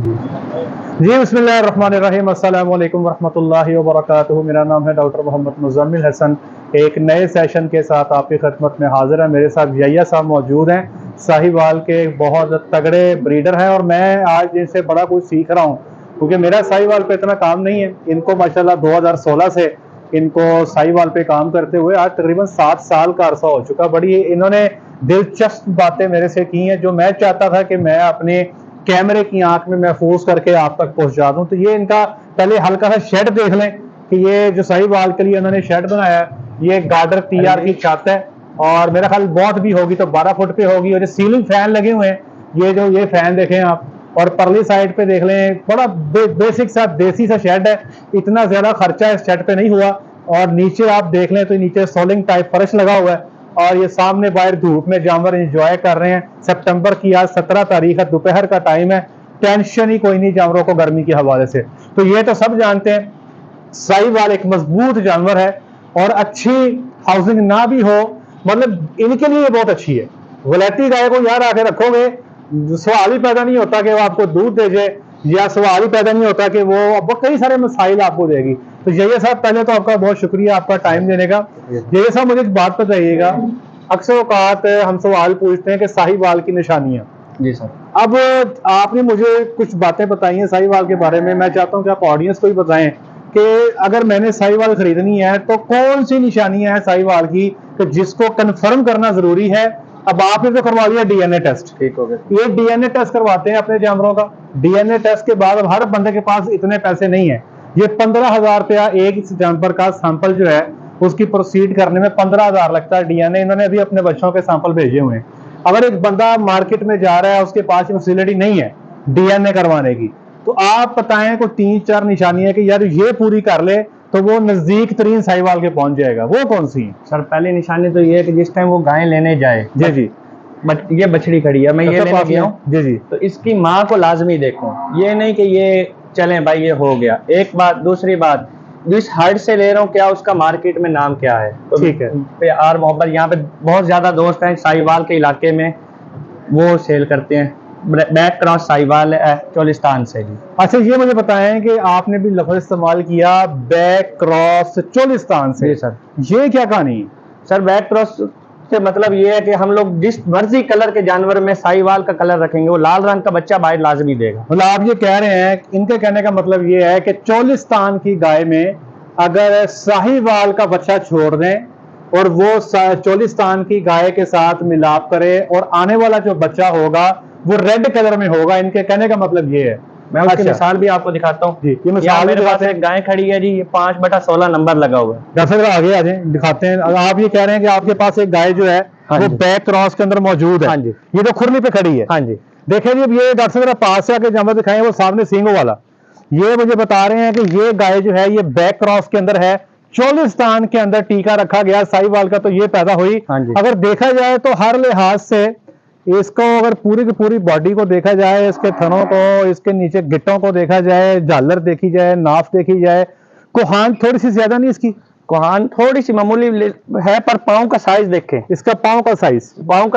जी बिस्मिल्लाहिर्रहमानिर्रहीम, अस्सलाम वालेकुम वरहमतुल्लाहि वबरकातुहू। मेरा नाम है डॉक्टर मोहम्मद मुज़म्मिल हसन। एक नए सेशन के साथ आपकी खिदमत में हाजिर है। मेरे साथ यहिया साहब मौजूद हैं, साहिवाल के बहुत तगड़े ब्रीडर हैं और मैं आज इनसे बड़ा कुछ सीख रहा हूँ क्योंकि मेरा साहिवाल पे इतना काम नहीं है। इनको माशाल्लाह 2016 से इनको साहिवाल पे काम करते हुए आज तकरीबन 7 साल का अरसा हो चुका। बड़ी इन्होंने दिलचस्प बातें मेरे से की हैं जो मैं चाहता था कि मैं अपने कैमरे की आंख में महफूज करके आप तक पहुंचा दूं। तो ये इनका पहले हल्का सा शेड देख लें कि ये जो साहिवाल के लिए उन्होंने शेड बनाया है, ये गार्डर टीआर की छत है और मेरा ख्याल बहुत भी होगी तो 12 फुट पे होगी। और ये सीलिंग फैन लगे हुए हैं, ये फैन देखें आप। और परली साइड पे देख लें, बड़ा बेसिक सा देसी सा शेड है, इतना ज्यादा खर्चा इस शेड पे नहीं हुआ। और नीचे आप देख लें तो नीचे सोलिंग टाइप फर्श लगा हुआ है और ये सामने बाहर धूप में जानवर एंजॉय कर रहे हैं। सितंबर की आज 17 तारीख है, दोपहर का टाइम है, टेंशन ही कोई नहीं जानवरों को गर्मी के हवाले से। तो ये तो सब जानते हैं साहिवाल एक मजबूत जानवर है और अच्छी हाउसिंग ना भी हो, मतलब इनके लिए बहुत अच्छी है। वलैती गाय को यार आके रखोगे, सवाल ही पैदा नहीं होता कि वो आपको दूध दे जाए, या सवाल ही पैदा नहीं होता कि वो कई सारे मसाइल आपको देगी। तो ये साहब पहले तो आपका बहुत शुक्रिया आपका टाइम देने का। ये साहब मुझे एक बात बताइएगा, अक्सर औकात हम सवाल पूछते हैं कि साहिवाल की निशानियां। जी सर। अब आपने मुझे कुछ बातें बताई हैं साहिवाल के बारे में, मैं चाहता हूं कि आप ऑडियंस को भी बताएं कि अगर मैंने साहिवाल खरीदनी है तो कौन सी निशानियां हैं साहिवाल की कि जिसको कंफर्म करना जरूरी है। अब आपने तो करवा लिया डीएनए टेस्ट, ठीक हो गया। ये डीएनए टेस्ट करवाते हैं अपने जानवरों का। डीएनए टेस्ट के बाद अब हर बंदे के पास इतने पैसे नहीं है। ये 15,000 रुपया एक जानवर का सैंपल जो है उसकी प्रोसीड करने में 15,000 लगता है। डीएनए इन्होंने अभी अपने बच्चों के सैंपल भेजे हुए हैं। अगर एक बंदा मार्केट में जा रहा है, उसके पास फैसिलिटी नहीं है डीएनए करवाने की, तो आप बताएं कोई 3-4 निशानियां कि यार ये पूरी कर ले तो वो नजदीक तरीन साहिवाल के पहुंच जाएगा, वो कौन सी है? सर पहली निशानी तो ये है कि जिस टाइम वो गाय लेने जाए, जी जी, ये बछड़ी खड़ी है, मैं ये लेने गया हूँ जी जी, तो इसकी माँ को लाजमी देखूं। ये नहीं कि ये चलें भाई ये हो गया। एक बात, दूसरी बात, जिस हर्ड से ले रहा हूँ क्या उसका मार्केट में नाम क्या है। तो ठीक है। प्यार मोहब्बत, यहाँ पे बहुत ज्यादा दोस्त हैं साहिवाल के इलाके में, वो सेल करते हैं। बैक क्रॉस साहिवाल है चोलिस्तान से जी। अच्छा ये मुझे बताएं कि आपने भी लफ्ज इस्तेमाल किया बैक क्रॉस चोलिस्तान से। जी सर। ये क्या कहानी है? सर बैक क्रॉस से मतलब ये है कि हम लोग जिस मर्जी कलर के जानवर में साहिवाल का कलर रखेंगे वो लाल रंग का बच्चा बाहर लाजमी देगा। मतलब आप ये कह रहे हैं, इनके कहने का मतलब ये है कि चोलिस्तान की गाय में अगर साहिवाल का बच्चा छोड़ दें और वो चोलिस्तान की गाय के साथ मिलाप करे और आने वाला जो बच्चा होगा वो रेड कलर में होगा, इनके कहने का मतलब ये है। मैं उसकी मिसाल भी आपको दिखाता हूँ जी, ये मिसाल मेरे पास एक गाय खड़ी है जी, ये 5/16 नंबर लगा हुआ है। दरअसल आगे आ जाए दिखाते हैं। आप ये कह रहे हैं कि आपके पास एक गाय जो है वो बैक क्रॉस के अंदर मौजूद है। हाँ जी। ये तो खुरनी पे खड़ी है। हाँ जी। देखिए जी, ये डॉक्टर साहब पास से आके जानवर दिखाएं, वो सामने सींगों वाला, ये मुझे बता रहे हैं कि ये गाय जो है ये बैक क्रॉस के अंदर है, चोलिस्तान के अंदर टीका रखा गया साहिवाल का, तो ये पैदा हुई। हाँ जी। अगर देखा जाए तो हर लिहाज से इसको अगर पूरी की पूरी बॉडी को देखा जाए, इसके थनों को, इसके नीचे गिट्टों को देखा जाए, झालर देखी जाए, नाफ देखी जाए, कोहान थोड़ी सी ज्यादा नहीं इसकी, कोहान थोड़ी सी मामूली है, पर पाँव का साइज देखें, इसका पाँव का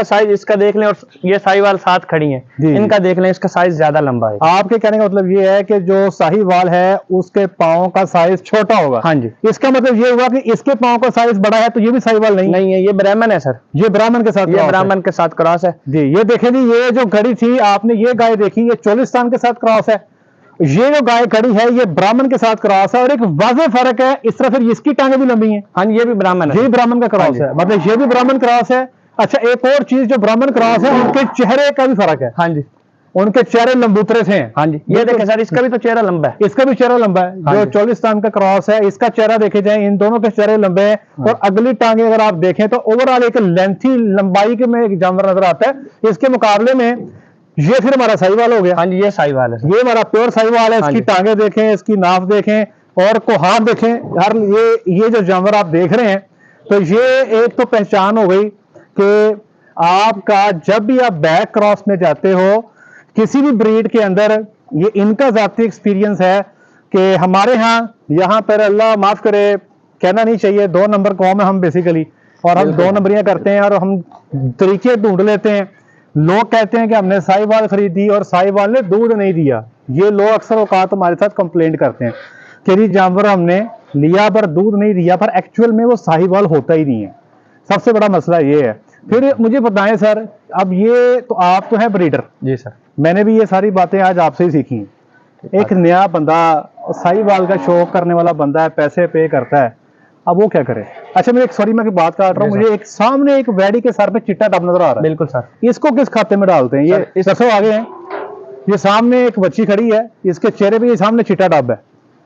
साइज इसका देख लें। और ये साहिवाल साथ खड़ी हैं, इनका देख लें, इसका साइज ज्यादा लंबा है। आपके कहने का मतलब ये है कि जो साहिवाल है उसके पाँव का साइज छोटा होगा। हाँ जी। इसका मतलब ये हुआ कि इसके पाँव का साइज बड़ा है तो ये भी साहिवाल नहीं है, ये ब्राह्मण है सर। ये ब्राह्मण के साथ, ये ब्राह्मण के साथ क्रॉस है जी। ये देखें जी, ये जो खड़ी थी आपने ये गाय देखी, ये चोलिस्तान के साथ क्रॉस है। ये जो गाय खड़ी है ये ब्राह्मण के साथ क्रॉस है और एक वाज़ेह फर्क है, इस तरह फिर इसकी टांगे भी लंबी हैं। हाँ, ये भी ब्राह्मण है, ये ब्राह्मण का क्रॉस है, मतलब ये भी ब्राह्मण क्रॉस है। अच्छा एक और चीज, जो ब्राह्मण क्रॉस है उनके चेहरे का भी फर्क है। हाँ जी, उनके चेहरे लंबूतरे से हैं। हाँ जी। ये देखें सर, इसका भी तो चेहरा लंबा है, इसका भी चेहरा लंबा है। हाँ जो चोलिस्तान का क्रॉस है इसका चेहरा देखे जाए, इन दोनों के चेहरे लंबे हैं। और अगली टांगे अगर आप देखें तो ओवरऑल एक लेंथी लंबाई के में एक जानवर नजर आता है। इसके मुकाबले में ये फिर हमारा साहिवाल हो गया। हाँ जी, ये साहिवाल है, ये हमारा प्योर साहिवाल है। इसकी टांगे देखें, इसकी नाफ देखें और कोहान देखें। हर ये जो जानवर आप देख रहे हैं, तो ये एक तो पहचान हो गई कि आपका जब भी आप बैक क्रॉस में जाते हो किसी भी ब्रीड के अंदर, ये इनका जाती एक्सपीरियंस है कि हमारे यहाँ पर अल्लाह माफ करे, कहना नहीं चाहिए, 2 नंबर कौम है हम बेसिकली, और हम 2 नंबरियां करते हैं और हम तरीके ढूंढ लेते हैं। लोग कहते हैं कि हमने साहिवाल खरीदी और साहिवाल ने दूध नहीं दिया, ये लोग अक्सर औकात हमारे साथ कंप्लेंट करते हैं कि जी जानवर हमने लिया पर दूध नहीं दिया, पर एक्चुअल में वो साहिवाल होता ही नहीं है। सबसे बड़ा मसला ये है। फिर मुझे बताएं सर, अब ये तो आप तो हैं ब्रीडर। जी सर। मैंने भी ये सारी बातें आज आपसे ही सीखी हैं। एक नया बंदा साहिवाल का शौक करने वाला बंदा है, पैसे पे करता है, अब वो क्या करे? अच्छा मैं सॉरी मैं बात काट रहा हूँ, मुझे एक सामने एक वैडी के सर पे चिट्टा डब नजर आ रहा है। बिल्कुल सर। इसको किस खाते में डालते हैं? ये इस दसो आगे हैं, ये सामने एक बच्ची खड़ी है, इसके चेहरे पे ये सामने चिट्टा डब है,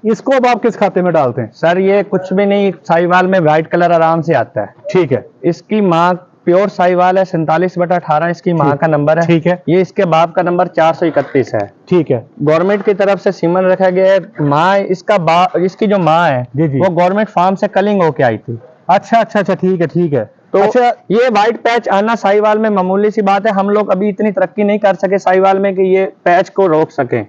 इसको अब आप किस खाते में डालते हैं? सर ये कुछ भी नहीं, साहिवाल में व्हाइट कलर आराम से आता है। ठीक है। इसकी माँ प्योर साहिवाल है, 47/18 इसकी माँ का नंबर है। ठीक है। ये इसके बाप का नंबर 431 है। ठीक है। गवर्नमेंट की तरफ से सीमन रखा गया है। माँ इसकी जो माँ है जी जी। वो गवर्नमेंट फार्म से कलिंग होके आई थी। अच्छा अच्छा अच्छा, ठीक है ठीक है। तो अच्छा, ये व्हाइट पैच आना साहिवाल में मामूली सी बात है। हम लोग अभी इतनी तरक्की नहीं कर सके साहिवाल में कि ये पैच को रोक सकें।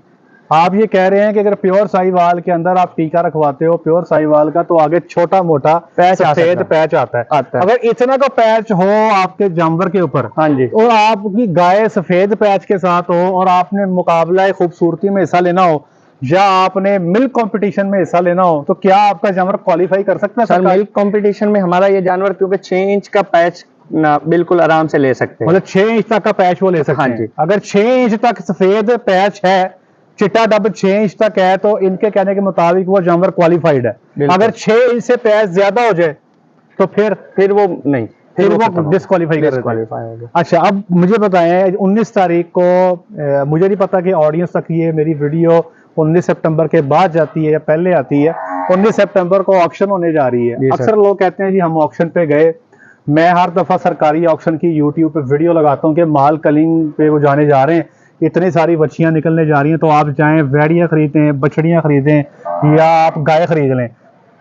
आप ये कह रहे हैं कि अगर प्योर साहिवाल के अंदर आप टीका रखवाते हो प्योर साहिवाल का, तो आगे छोटा मोटा पैच सफेद पैच आता है। अगर इतना का पैच हो आपके जानवर के ऊपर, हाँ जी, और आपकी गाय सफेद पैच के साथ हो और आपने मुकाबला खूबसूरती में हिस्सा लेना हो या आपने मिल्क कंपटीशन में हिस्सा लेना हो, तो क्या आपका जानवर क्वालिफाई कर सकता है? सर मिल्क कंपटीशन में हमारा ये जानवर क्योंकि 6 इंच का पैच ना बिल्कुल आराम से ले सकते हैं। मतलब 6 इंच तक का पैच वो ले सकते हाँ हैं। जी। अगर 6 इंच तक सफेद पैच है, चिट्टा डब 6 इंच तक है, तो इनके कहने के मुताबिक वो जानवर क्वालिफाइड है। अगर 6 इंच से पैच ज्यादा हो जाए तो फिर वो नहीं, फिर वो डिस्क्वालीफाई कर देते हैं। अच्छा अब मुझे बताएं, 19 तारीख को मुझे नहीं पता कि ऑडियंस तक ये मेरी वीडियो 19 सितंबर के बाद जाती है या पहले आती है। 19 सितंबर को ऑक्शन होने जा रही है। अक्सर लोग कहते हैं जी हम ऑक्शन पे गए। मैं हर दफा सरकारी ऑक्शन की यूट्यूब पे वीडियो लगाता हूँ कि माल कलिंग पे वो जाने जा रहे हैं, इतनी सारी बच्चियां निकलने जा रही हैं, तो आप जाएं वैड़ियां खरीदें, बछड़ियां खरीदें या आप गाय खरीद लें।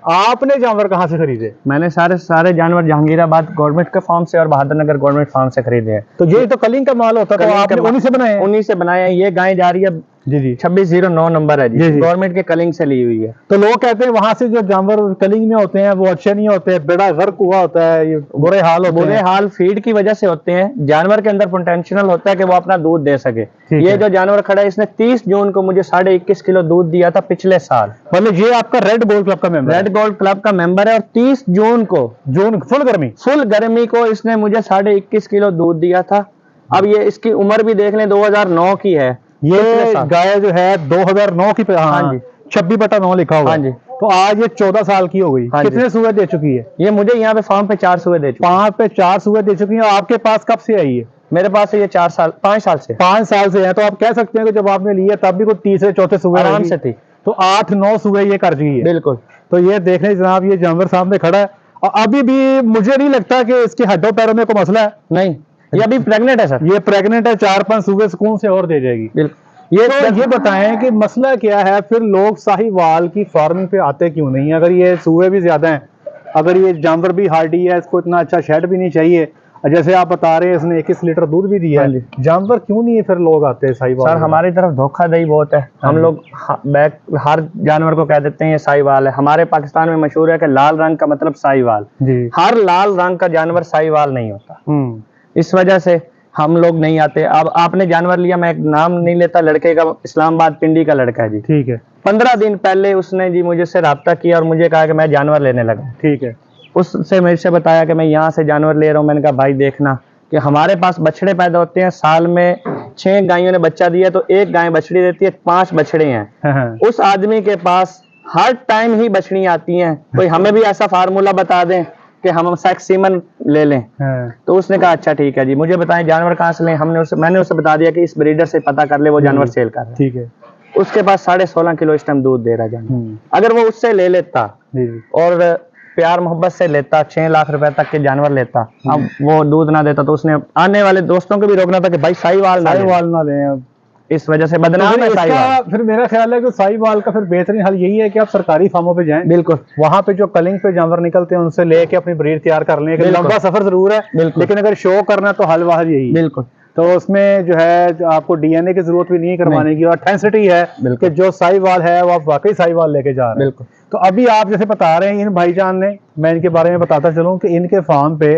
आपने जानवर कहाँ से खरीदे? मैंने सारे जानवर जहांगीराबाद गवर्नमेंट के फार्म से और बहादुर नगर गवर्नमेंट फार्म से खरीदे हैं। तो ये तो कलिंग का माल होता है, तो आपने उन्हीं से बनाए? उन्हीं से बनाए हैं। ये गाय जा रही है जी जी 2609 नंबर है जी, गवर्नमेंट के कलिंग से ली हुई है। तो लोग कहते हैं वहां से जो जानवर कलिंग में होते हैं वो अच्छे नहीं होते, बेड़ा गर्क हुआ होता है, ये बुरे हाल होते हैं। बुरे हाल फीड की वजह से होते हैं। जानवर के अंदर पोटेंशियल होता है कि वो अपना दूध दे सके। ये जो जानवर खड़ा है इसने 30 जून को मुझे 21.5 किलो दूध दिया था पिछले साल। मतलब ये आपका रेड गोल्ड क्लब का मेंबर? रेड गोल्ड क्लब का मेंबर है। और 30 जून को फुल गर्मी को इसने मुझे 21.5 किलो दूध दिया था। अब ये इसकी उम्र भी देख लें, 2009 की है। ये गाय जो है 2009 की, हाँ जी 26/9 लिखा हुआ। हाँ जी। तो आज ये 14 साल की हो गई। हाँ कितने सूए दे चुकी है? ये मुझे यहाँ पे फार्म पे 4 सूए दे चुकी है। फार्म पे 4 सूए दे चुकी है। आपके पास कब से आई है? मेरे पास ये 5 साल से 5 साल से है। तो आप कह सकते हैं कि जब आपने लिया तब भी कोई तीसरे चौथे सूए आराम से थी, तो 8-9 सूए ये कर चुकी है। बिल्कुल। तो ये देख रहे जनाब, ये जानवर सामने खड़ा है और अभी भी मुझे नहीं लगता कि इसके हड्डों पैरों में कोई मसला है। नहीं, ये अभी प्रेग्नेंट है सर। ये प्रेग्नेंट है, 4-5 सूए सुकून से और दे जाएगी। बिल्कुल। ये बताएं कि मसला क्या है, फिर लोग साहिवाल की फार्मिंग पे आते क्यों नहीं? अगर ये सूए भी ज्यादा हैं, अगर ये जानवर भी हार्डी है, इसको इतना अच्छा शेड भी नहीं चाहिए, जैसे आप बता रहे हैं इसने 21 लीटर दूध भी दिया है, जानवर क्यों नहीं है फिर लोग आते हैं साहिवाल? सर हमारी तरफ धोखाधड़ी बहुत है। हम लोग हर जानवर को कह देते हैं ये साहिवाल है। हमारे पाकिस्तान में मशहूर है कि लाल रंग का मतलब साहिवाल। हर लाल रंग का जानवर साहिवाल नहीं होता। इस वजह से हम लोग नहीं आते। अब आपने जानवर लिया, मैं एक नाम नहीं लेता लड़के का, इस्लामाबाद पिंडी का लड़का है जी। ठीक है। 15 दिन पहले उसने जी मुझे से रब्ता किया और मुझे कहा कि मैं जानवर लेने लगा। ठीक है। उससे मेरे से बताया कि मैं यहाँ से जानवर ले रहा हूँ। मैंने कहा भाई देखना कि हमारे पास बछड़े पैदा होते हैं, साल में 6 गायों ने बच्चा दिया तो 1 गाय बछड़ी देती है, 5 बछड़े हैं। उस आदमी के पास हर टाइम ही बछड़ियां आती हैं। कोई हमें भी ऐसा फार्मूला बता दें कि हम सेक्स सीमन ले लें। तो उसने कहा अच्छा ठीक है जी, मुझे बताएं जानवर कहाँ से लें। मैंने उसे बता दिया कि इस ब्रीडर से पता कर ले, वो जानवर सेल कर रहा है। ठीक है। उसके पास 16.5 किलो इस टाइम दूध दे रहा है जानवर। अगर वो उससे ले लेता और प्यार मोहब्बत से लेता, 6 लाख रुपए तक के जानवर लेता, अब वो दूध ना देता, तो उसने आने वाले दोस्तों को भी रोकना था कि भाई साहिवाल ना लें। इस वजह से बदनाम है साहिवाल। फिर मेरा ख्याल है कि साहिवाल का फिर बेहतरीन हल यही है कि आप सरकारी फार्मों पे जाएं। बिल्कुल। वहां पे जो कलिंग पे जानवर निकलते हैं उनसे लेके अपनी ब्रीड तैयार कर लें। लंबा सफर जरूर है, लेकिन अगर शो करना तो हल वाहल यही। बिल्कुल। तो उसमें जो है जो आपको डीएनए की जरूरत भी नहीं करवाने की, और ऑथेंटिसिटी है कि जो साहिवाल है वो आप वाकई साहिवाल लेके जा रहे हैं। तो अभी आप जैसे बता रहे हैं इन भाईजान ने, मैं इनके बारे में बताता चलूं कि इनके फार्म पे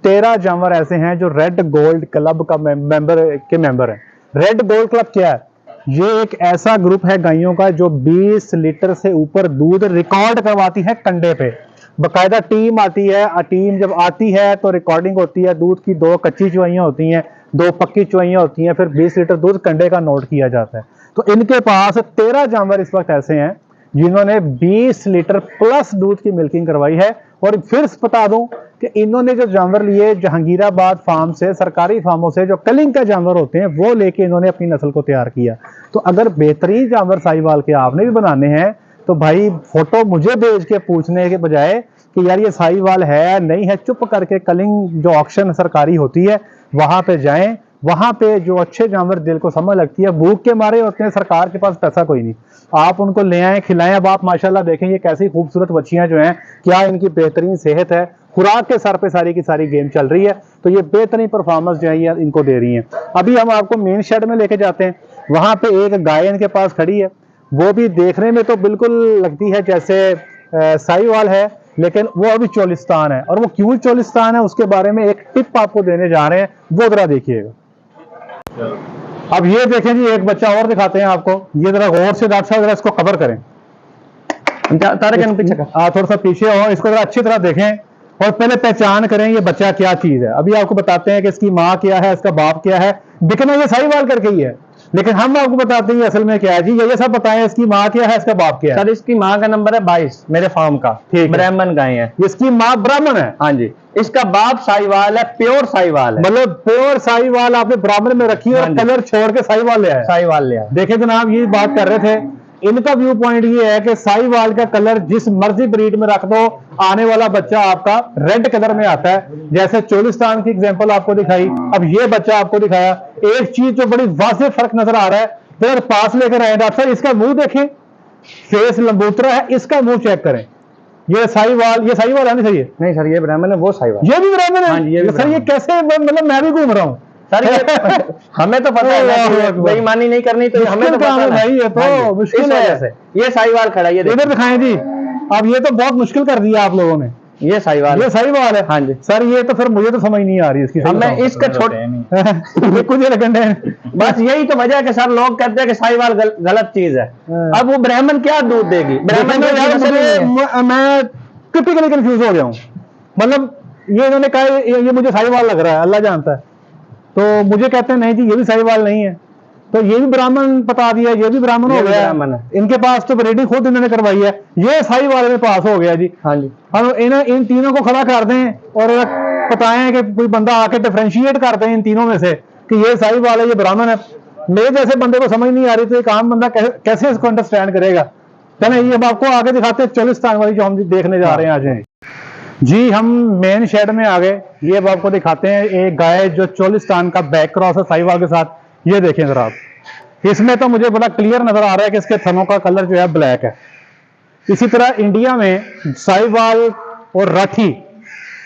13 जानवर ऐसे हैं जो रेड गोल्ड क्लब का मेंबर है। रेड गोल्ड क्लब क्या है? ये एक ऐसा ग्रुप है गायों का जो 20 लीटर से ऊपर दूध रिकॉर्ड करवाती है कंडे पे। बकायदा टीम आती है, टीम जब आती है तो रिकॉर्डिंग होती है, दूध की 2 कच्ची चुवाइयां होती हैं, 2 पक्की चुवाइयां होती हैं, फिर 20 लीटर दूध कंडे का नोट किया जाता है। तो इनके पास 13 जानवर इस वक्त ऐसे हैं जिन्होंने 20 लीटर प्लस दूध की मिल्किंग करवाई है। और फिर बता दूं कि इन्होंने जो जानवर लिए जहांगीराबाद फार्म से, सरकारी फार्मों से, जो कलिंग का जानवर होते हैं वो लेके इन्होंने अपनी नस्ल को तैयार किया। तो अगर बेहतरीन जानवर साहिवाल के आपने भी बनाने हैं तो भाई फोटो मुझे भेज के पूछने के बजाय कि यार ये साहिवाल है नहीं है, चुप करके कलिंग जो ऑक्शन सरकारी होती है वहां पे जाएं। वहां पे जो अच्छे जानवर दिल को समझ लगती है, भूख के मारे होते हैं, सरकार के पास पैसा कोई नहीं, आप उनको ले आए खिलाएं। अब आप माशाल्लाह देखें ये कैसी खूबसूरत बच्चियां जो हैं, क्या इनकी बेहतरीन सेहत है, खुराक के सर पे सारी की सारी गेम चल रही है, तो ये बेहतरीन परफॉर्मेंस जो है ये इनको दे रही है। अभी हम आपको मेन शेड में लेके जाते हैं, वहां पे एक गाय इनके पास खड़ी है, वो भी देखने में तो बिल्कुल लगती है जैसे साहिवाल है, लेकिन वो अभी चोलिस्तान है। और वो क्यों चोलिस्तान है उसके बारे में एक टिप आपको देने जा रहे हैं, वो जरा देखिएगा। अब ये देखें जी, एक बच्चा और दिखाते हैं आपको, ये जरा गौर से डॉक्टर साहब जरा इसको कवर करें, थोड़ा सा पीछे हो, इसको जरा अच्छी तरह देखें और पहले पहचान करें ये बच्चा क्या चीज है। अभी आपको बताते हैं कि इसकी माँ क्या है, इसका बाप क्या है, दिखना ये साहिवाल करके ही है, लेकिन हम आपको बताते हैं असल में क्या है जी। ये सब बताएं, इसकी माँ क्या है, इसका बाप क्या है। सर इसकी माँ का नंबर है 22 मेरे फार्म का, ठीक, ब्राह्मण गाय है। इसकी माँ ब्राह्मण है, हाँ जी। इसका बाप साहिवाल है, प्योर साहिवाल है, मतलब प्योर साहिवाल आपने ब्राह्मण में रखी है और कलर छोड़ के साहिवाल ले आया। साहिवाल ले आया। देखे जनाब, ये बात कर रहे थे, इनका व्यू पॉइंट ये है कि साहिवाल का कलर जिस मर्जी ब्रीड में रख दो, आने वाला बच्चा आपका रेड कलर में आता है। जैसे चोलिस्तान की एग्जांपल आपको दिखाई, अब ये बच्चा आपको दिखाया। एक चीज जो बड़ी वाज़ेह फर्क नजर आ रहा है, फिर पास लेकर आए डॉक्टर साहब, इसका मुंह देखें, फेस लंबूतरा है, इसका मुंह चेक करें। ये साहिवाल है नहीं सर? ये नहीं सर, ये ब्राह्मण है, वो साहिवाल, ये भी ब्राह्मण है। हाँ जी, ये सर ये कैसे, मतलब मैं भी घूम रहा हूँ सर, ये हमें तो पता है, बेईमानी नहीं करनी, तो हमें तो पता है भाई, ये तो मुश्किल है। ये साहिवाल खड़ा है, ये इधर दिखाएं जी। अब ये तो बहुत मुश्किल कर दिया आप लोगों ने। ये साहिवाल है, हाँ जी सर। ये तो फिर मुझे तो समझ नहीं आ रही इसकी, मैं इसका कुछ लगने बस यही तो वजह है कि सर लोग कहते हैं कि साहिवाल गलत चीज है। अब वो ब्राह्मण क्या दूध देगी? ब्राह्मण मैं टिपिकली कंफ्यूज हो गया हूँ। मतलब ये इन्होंने कहा ये मुझे साहिवाल लग रहा है, अल्लाह जानता है, तो मुझे कहते हैं नहीं जी ये भी साहिवाल नहीं है, तो ये भी ब्राह्मण बता दिया, ये भी ब्राह्मण हो गया। इनके पास तो ब्रीडिंग खुद इन्होंने करवाई है, ये साहिवाल में पास हो गया जी। हाँ जी। हम इन तीनों को खड़ा कर दें और बताएं कि कोई बंदा आके डिफरेंशिएट कर दें इन तीनों में से कि ये साहिवाल है, ये ब्राह्मण है। मेरे जैसे बंदे को समझ नहीं आ रही, तो एक आम बंदा कैसे इसको अंडरस्टैंड करेगा? चलें ये हम आपको आगे दिखाते हैं चोलिस्तान वाली जो हम देखने जा रहे हैं आज जी। हम मेन शेड में आ गए, ये अब आपको दिखाते हैं एक गाय जो चोलिस्तान का बैक क्रॉस है साहिवाल के साथ। ये देखें जरा आप, इसमें तो मुझे बड़ा क्लियर नजर आ रहा है कि इसके थनों का कलर जो है ब्लैक है। इसी तरह इंडिया में साहिवाल और राठी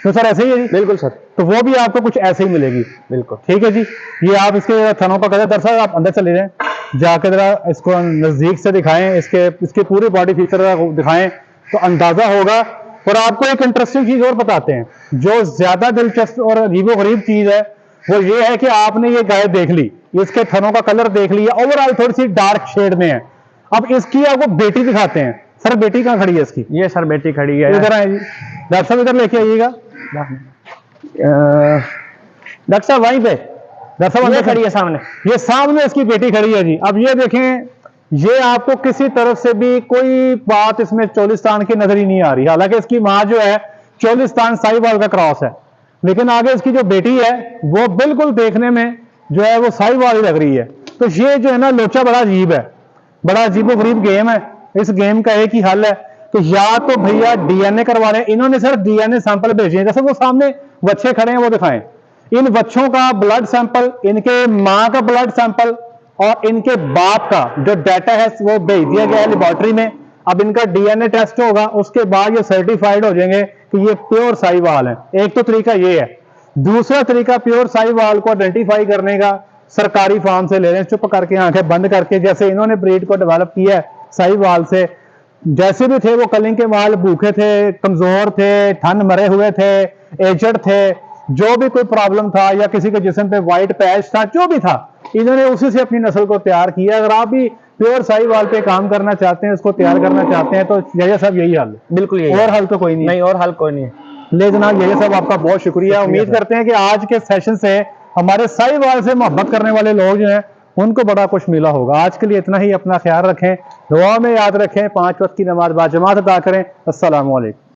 तो सर ऐसे ही है जी? बिल्कुल सर, तो वो भी आपको कुछ ऐसे ही मिलेगी। बिल्कुल ठीक है जी। ये आप इसके थनों का कलर, दरअसल आप अंदर चले जाएं, जाकर जरा इसको नजदीक से दिखाएं, इसके पूरे बॉडी फीचर दिखाएं तो अंदाजा होगा। और आपको एक इंटरेस्टिंग चीज और बताते हैं, जो ज्यादा दिलचस्प और अजीबोगरीब चीज है वो ये है कि आपने ये गाय देख ली, इसके थनों का कलर देख लिया, ओवरऑल थोड़ी सी डार्क शेड में है। अब इसकी आपको बेटी दिखाते हैं। सर बेटी कहाँ खड़ी है इसकी? ये सर बेटी खड़ी है, इधर आए जी डॉक्टर साहब, इधर लेके आइएगा डॉक्टर साहब, वहीं पे डॉक्टर साहब अंदर खड़ी है सामने, ये सामने इसकी बेटी खड़ी है जी। अब ये देखें, ये आपको किसी तरफ से भी कोई बात इसमें चोलिस्तान की नजर ही नहीं आ रही, हालांकि इसकी माँ जो है चोलिस्तान साहिवाल का क्रॉस है, लेकिन आगे इसकी जो बेटी है वो बिल्कुल देखने में जो है वो साहिवाल ही लग रही है। तो ये जो है ना लोचा बड़ा अजीब है, बड़ा अजीबोगरीब गेम है। इस गेम का एक ही हल है, तो या तो भैया डीएनए करवा रहे हैं, इन्होंने सिर्फ डीएनए सैंपल भेजे हैं, जैसे वो सामने बच्चे खड़े हैं वो दिखाएं, इन बच्चों का ब्लड सैंपल, इनके माँ का ब्लड सैंपल और इनके बाप का जो डाटा है वो भेज दिया गया है लेबोरेटरी में। अब इनका डीएनए टेस्ट होगा, उसके बाद ये सर्टिफाइड हो जाएंगे कि ये प्योर साहिवाल है। एक तो तरीका ये है। दूसरा तरीका प्योर साहिवाल को आइडेंटिफाई करने का सरकारी फार्म से ले रहे हैं, चुप करके आंखें बंद करके, जैसे इन्होंने ब्रीड को डेवलप किया है साहिवाल से। जैसे भी थे वो कलिंग के माल, भूखे थे, कमजोर थे, थन मरे हुए थे, एजड थे, जो भी कोई प्रॉब्लम था या किसी के जिस्म पे व्हाइट पैच था, जो भी था, इन्होंने उसी से अपनी नस्ल को तैयार किया। अगर आप भी प्योर साहिवाल पे काम करना चाहते हैं, उसको तैयार करना चाहते हैं, तो यही साहब यही हल है। बिल्कुल यही और हल तो कोई नहीं। नहीं, और हल कोई नहीं है। ले जनाब, यही साहब आपका बहुत शुक्रिया। उम्मीद करते हैं कि आज के सेशन से हमारे साहिवाल से मोहब्बत करने वाले लोग जो हैं उनको बड़ा कुछ मिला होगा। आज के लिए इतना ही। अपना ख्याल रखें, दुआ में याद रखें, 5 वक्त की नमाज बाजमात अदा करें। अस्सलामु अलैकुम।